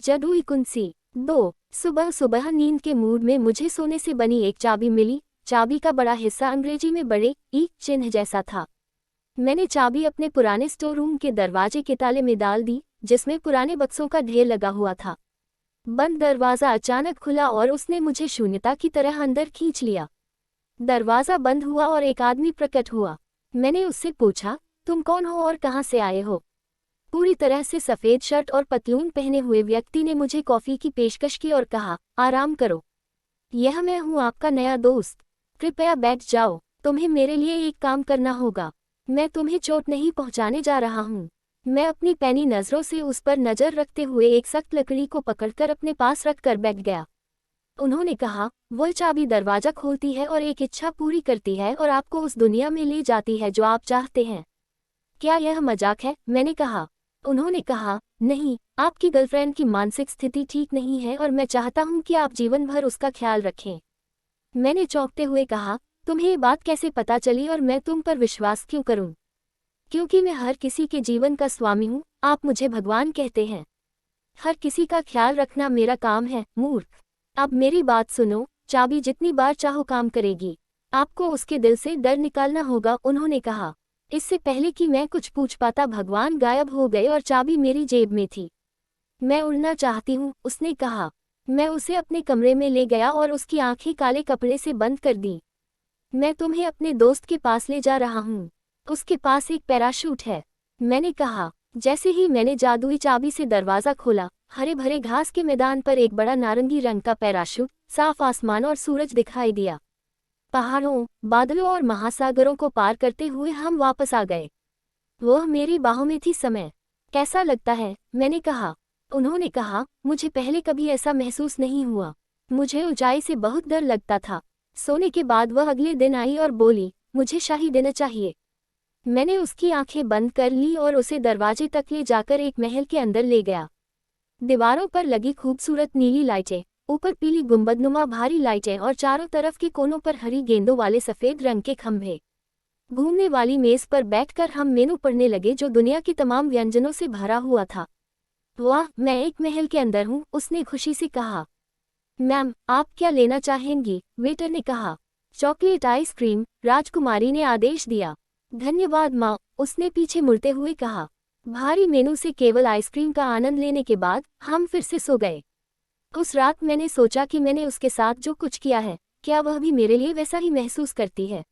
जदुई कुंसी 2। सुबह सुबह नींद के मूड में मुझे सोने से बनी एक चाबी मिली। चाबी का बड़ा हिस्सा अंग्रेजी में बड़े ई चिन्ह जैसा था। मैंने चाबी अपने पुराने स्टोर रूम के दरवाजे के ताले में डाल दी, जिसमें पुराने बक्सों का ढेर लगा हुआ था। बंद दरवाज़ा अचानक खुला और उसने मुझे शून्यता की तरह अंदर खींच लिया। दरवाज़ा बंद हुआ और एक आदमी प्रकट हुआ। मैंने उससे पूछा, तुम कौन हो और कहाँ से आए हो? पूरी तरह से सफ़ेद शर्ट और पतलून पहने हुए व्यक्ति ने मुझे कॉफ़ी की पेशकश की और कहा, आराम करो। यह मैं हूँ, आपका नया दोस्त। कृपया बैठ जाओ। तुम्हें मेरे लिए एक काम करना होगा। मैं तुम्हें चोट नहीं पहुँचाने जा रहा हूँ। मैं अपनी पैनी नज़रों से उस पर नज़र रखते हुए एक सख्त लकड़ी को पकड़कर अपने पास रखकर बैठ गया। उन्होंने कहा, वह चाबी दरवाज़ा खोलती है और एक इच्छा पूरी करती है और आपको उस दुनिया में ले जाती है जो आप चाहते हैं। क्या यह मजाक है? मैंने कहा। उन्होंने कहा, नहीं, आपकी गर्लफ्रेंड की मानसिक स्थिति ठीक नहीं है और मैं चाहता हूं कि आप जीवन भर उसका ख्याल रखें। मैंने चौंकते हुए कहा, तुम्हें ये बात कैसे पता चली और मैं तुम पर विश्वास क्यों करूं? क्योंकि मैं हर किसी के जीवन का स्वामी हूं, आप मुझे भगवान कहते हैं। हर किसी का ख्याल रखना मेरा काम है, मूर्ख। अब मेरी बात सुनो, चाबी जितनी बार चाहो काम करेगी। आपको उसके दिल से डर निकालना होगा, उन्होंने कहा। इससे पहले कि मैं कुछ पूछ पाता भगवान गायब हो गए और चाबी मेरी जेब में थी। मैं उड़ना चाहती हूँ, उसने कहा। मैं उसे अपने कमरे में ले गया और उसकी आंखें काले कपड़े से बंद कर दी। मैं तुम्हें अपने दोस्त के पास ले जा रहा हूँ। उसके पास एक पैराशूट है, मैंने कहा। जैसे ही मैंने जादुई चाबी से दरवाज़ा खोला, हरे भरे घास के मैदान पर एक बड़ा नारंगी रंग का पैराशूट, साफ आसमान और सूरज दिखाई दिया। पहाड़ों, बादलों और महासागरों को पार करते हुए हम वापस आ गए। वह मेरी बाहों में थी। समय कैसा लगता है? मैंने कहा। उन्होंने कहा, मुझे पहले कभी ऐसा महसूस नहीं हुआ। मुझे ऊंचाई से बहुत डर लगता था। सोने के बाद वह अगले दिन आई और बोली, मुझे शाही देना चाहिए। मैंने उसकी आंखें बंद कर ली और उसे दरवाजे तक ले जाकर एक महल के अंदर ले गया। दीवारों पर लगी खूबसूरत नीली लाइटें, ऊपर पीली गुंबदनुमा भारी लाइटें और चारों तरफ के कोनों पर हरी गेंदों वाले सफ़ेद रंग के खंभे। घूमने वाली मेज़ पर बैठकर हम मेनू पढ़ने लगे जो दुनिया की तमाम व्यंजनों से भरा हुआ था। वाह, मैं एक महल के अंदर हूँ, उसने खुशी से कहा। मैम, आप क्या लेना चाहेंगी? वेटर ने कहा। चॉकलेट आइसक्रीम, राजकुमारी ने आदेश दिया। धन्यवाद माँ, उसने पीछे मुड़ते हुए कहा। भारी मेनू से केवल आइसक्रीम का आनंद लेने के बाद हम फिर से सो गए। उस रात मैंने सोचा कि मैंने उसके साथ जो कुछ किया है, क्या वह भी मेरे लिए वैसा ही महसूस करती है?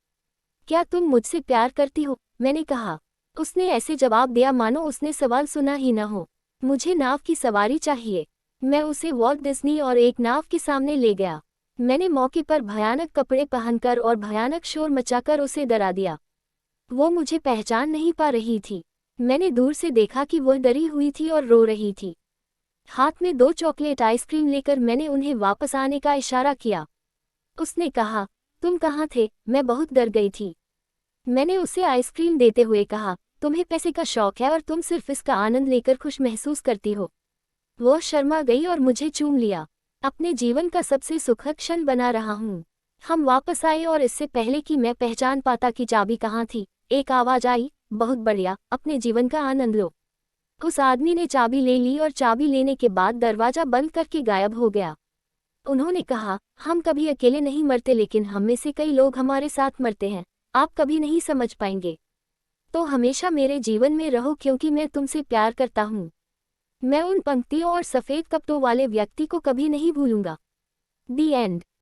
क्या तुम मुझसे प्यार करती हो? मैंने कहा। उसने ऐसे जवाब दिया मानो उसने सवाल सुना ही न हो। मुझे नाव की सवारी चाहिए। मैं उसे वॉल्ट डिज्नी और एक नाव के सामने ले गया। मैंने मौके पर भयानक कपड़े पहनकर और भयानक शोर मचाकर उसे डरा दिया। वो मुझे पहचान नहीं पा रही थी। मैंने दूर से देखा कि वह डरी हुई थी और रो रही थी। हाथ में 2 चॉकलेट आइसक्रीम लेकर मैंने उन्हें वापस आने का इशारा किया। उसने कहा, तुम कहाँ थे? मैं बहुत डर गई थी। मैंने उसे आइसक्रीम देते हुए कहा, तुम्हें पैसे का शौक है और तुम सिर्फ इसका आनंद लेकर खुश महसूस करती हो। वो शर्मा गई और मुझे चूम लिया। अपने जीवन का सबसे सुखद क्षण बना रहा हूँ। हम वापस आए और इससे पहले कि मैं पहचान पाता कि चाबी कहाँ थी, एक आवाज़ आई, बहुत बढ़िया, अपने जीवन का आनंद लो। उस आदमी ने चाबी ले ली और चाबी लेने के बाद दरवाज़ा बंद करके गायब हो गया। उन्होंने कहा, हम कभी अकेले नहीं मरते, लेकिन हम में से कई लोग हमारे साथ मरते हैं। आप कभी नहीं समझ पाएंगे। तो हमेशा मेरे जीवन में रहो क्योंकि मैं तुमसे प्यार करता हूँ। मैं उन पंक्तियों और सफ़ेद कपड़ों वाले व्यक्ति को कभी नहीं भूलूंगा। दी एंड।